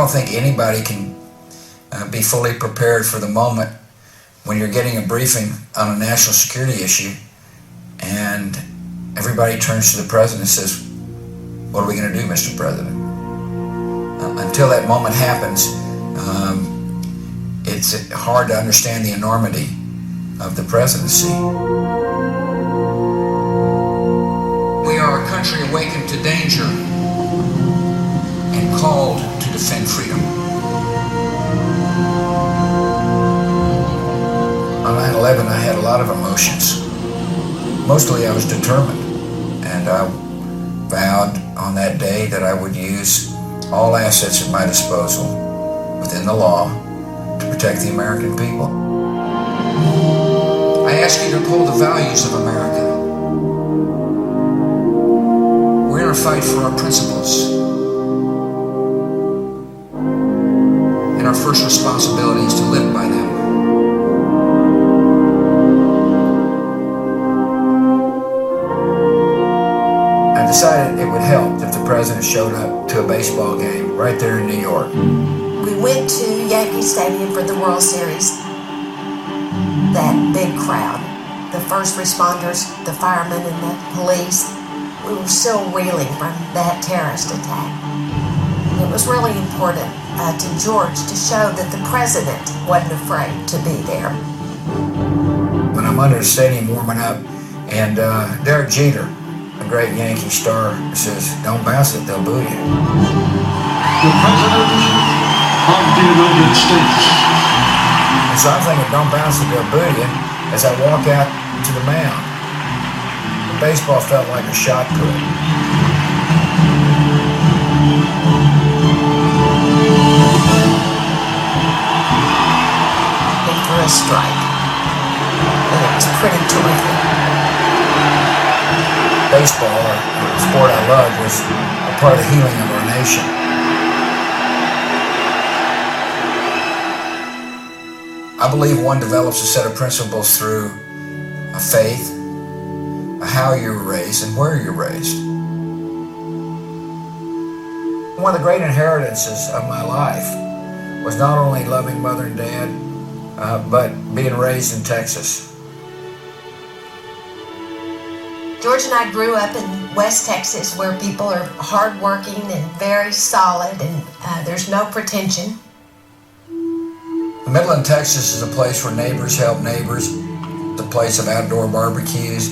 don't think anybody can be fully prepared for the moment when you're getting a briefing on a national security issue and everybody turns to the president and says, "What are we going to do, Mr. President?" Until that moment happens, it's hard to understand the enormity of the presidency. We are a country awakened to danger and called to defend freedom. On 9/11, I had a lot of emotions. Mostly I was determined, and I vowed on that day that I would use all assets at my disposal within the law to protect the American people. I ask you to uphold the values of America. We're in a fight for our principles. And our first responsibility is to live by them. I decided it would help if the president showed up to a baseball game right there in New York. We went to Yankee Stadium for the World Series. That big crowd, the first responders, the firemen and the police, we were still reeling from that terrorist attack. It was really important to George to show that the president wasn't afraid to be there. When I'm under the stadium warming up, and Derek Jeter, a great Yankee star, says, "Don't bounce it, they'll boo you." The President of the United States. And so I'm thinking, "Don't bounce it, they'll boo you," as I walk out to the mound. The baseball felt like a shot put. For a strike. And it was pretty terrific. Baseball, the sport I love, was a part of the healing of our nation. I believe one develops a set of principles through a faith, a how you were raised, and where you're raised. One of the great inheritances of my life was not only loving mother and dad, but being raised in Texas. George and I grew up in West Texas, where people are hardworking and very solid, and there's no pretension. Midland, Texas is a place where neighbors help neighbors. It's a place of outdoor barbecues.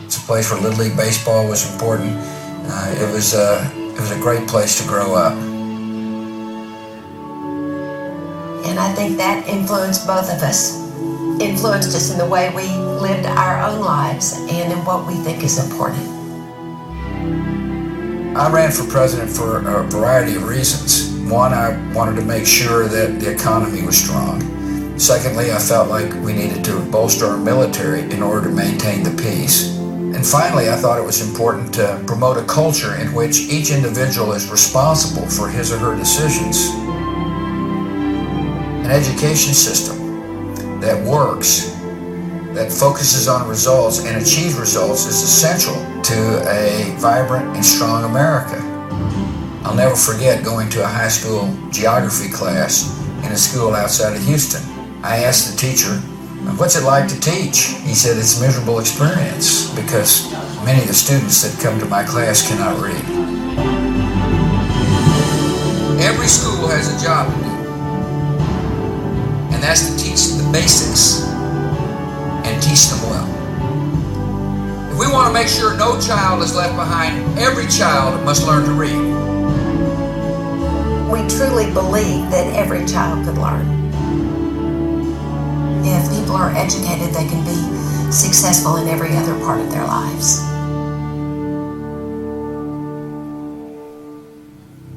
It's a place where Little League baseball was important. It was a great place to grow up. And I think that influenced both of us. Influenced us in the way we lived our own lives and in what we think is important. I ran for president for a variety of reasons. One, I wanted to make sure that the economy was strong. Secondly, I felt like we needed to bolster our military in order to maintain the peace. And finally, I thought it was important to promote a culture in which each individual is responsible for his or her decisions. An education system that works, that focuses on results and achieves results, is essential to a vibrant and strong America. I'll never forget going to a high school geography class in a school outside of Houston. I asked the teacher, "What's it like to teach?" He said, "It's a miserable experience because many of the students that come to my class cannot read." Every school has a job to do, and that's to teach the basics and teach them well. If we want to make sure no child is left behind, every child must learn to read. We truly believe that every child could learn. If people are educated, they can be successful in every other part of their lives.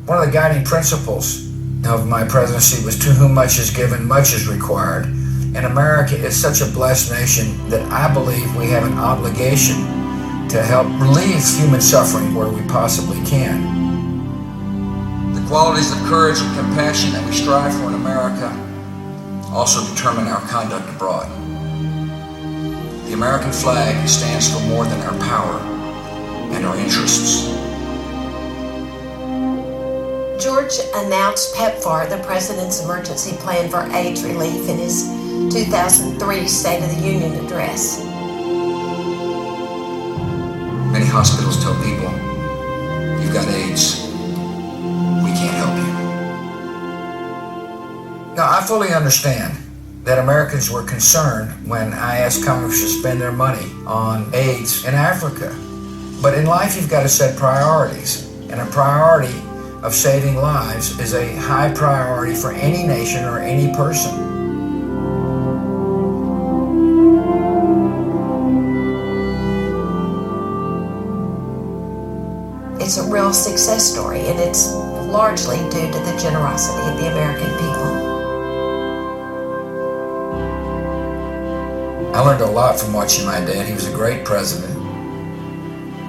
One of the guiding principles of my presidency was, to whom much is given, much is required. And America is such a blessed nation that I believe we have an obligation to help relieve human suffering where we possibly can. The qualities of courage and compassion that we strive for in America also determine our conduct abroad. The American flag stands for more than our power and our interests. George announced PEPFAR, the President's Emergency Plan for AIDS Relief, in his 2003 State of the Union address. Many hospitals tell people, you've got AIDS, we can't help you. Now, I fully understand that Americans were concerned when I asked Congress to spend their money on AIDS in Africa. But in life, you've got to set priorities, and a priority of saving lives is a high priority for any nation or any person. It's a real success story, and it's largely due to the generosity of the American people. I learned a lot from watching my dad. He was a great president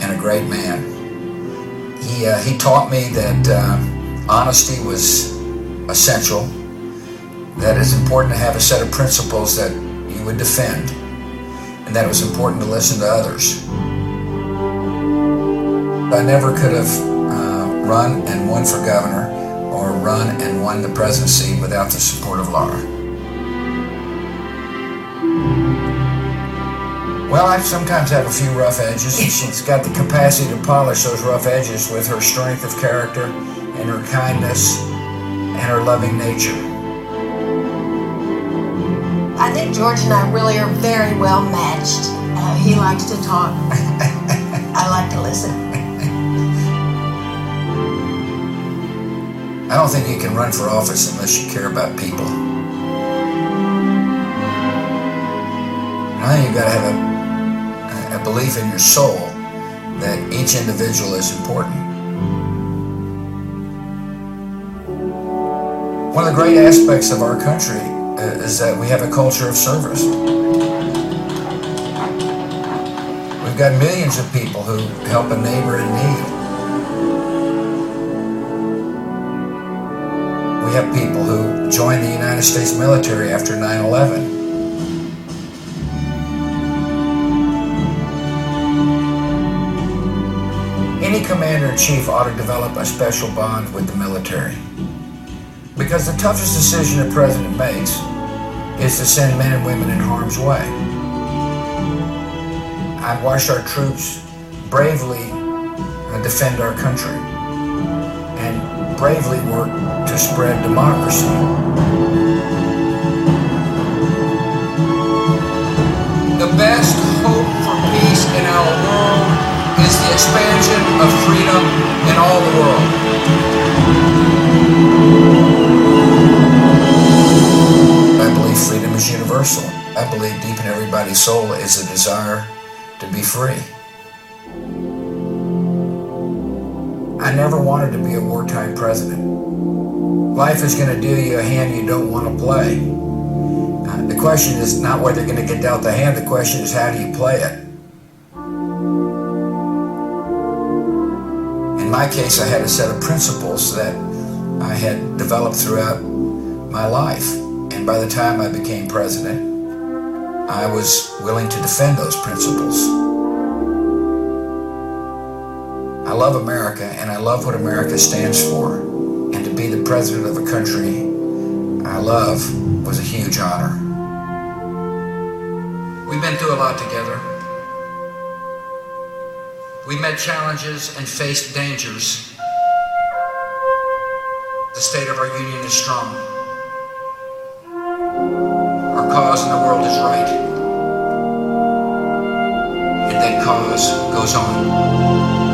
and a great man. He taught me that honesty was essential, that it's important to have a set of principles that you would defend, and that it was important to listen to others. I never could have run and won for governor or run and won the presidency without the support of Laura. Well, I sometimes have a few rough edges, and she's got the capacity to polish those rough edges with her strength of character and her kindness and her loving nature. I think George and I really are very well matched. He likes to talk. I like to listen. I don't think you can run for office unless you care about people. I think you've got to have a belief in your soul that each individual is important. One of the great aspects of our country is that we have a culture of service. We've got millions of people who help a neighbor in need. We have people who joined the United States military after 9/11. Any commander-in-chief ought to develop a special bond with the military, because the toughest decision a president makes is to send men and women in harm's way. I've watched our troops bravely defend our country and bravely work to spread democracy. The best hope for peace in our world is the expansion of freedom in all the world. I believe freedom is universal. I believe deep in everybody's soul is a desire to be free. I never wanted to be a wartime president. Life is going to deal you a hand you don't want to play. The question is not whether you're going to get dealt the hand, the question is how do you play it? In my case, I had a set of principles that I had developed throughout my life. And by the time I became president, I was willing to defend those principles. I love America, and I love what America stands for. And to be the president of a country I love was a huge honor. We've been through a lot together. We met challenges and faced dangers. The state of our union is strong. Our cause in the world is right. And that cause goes on.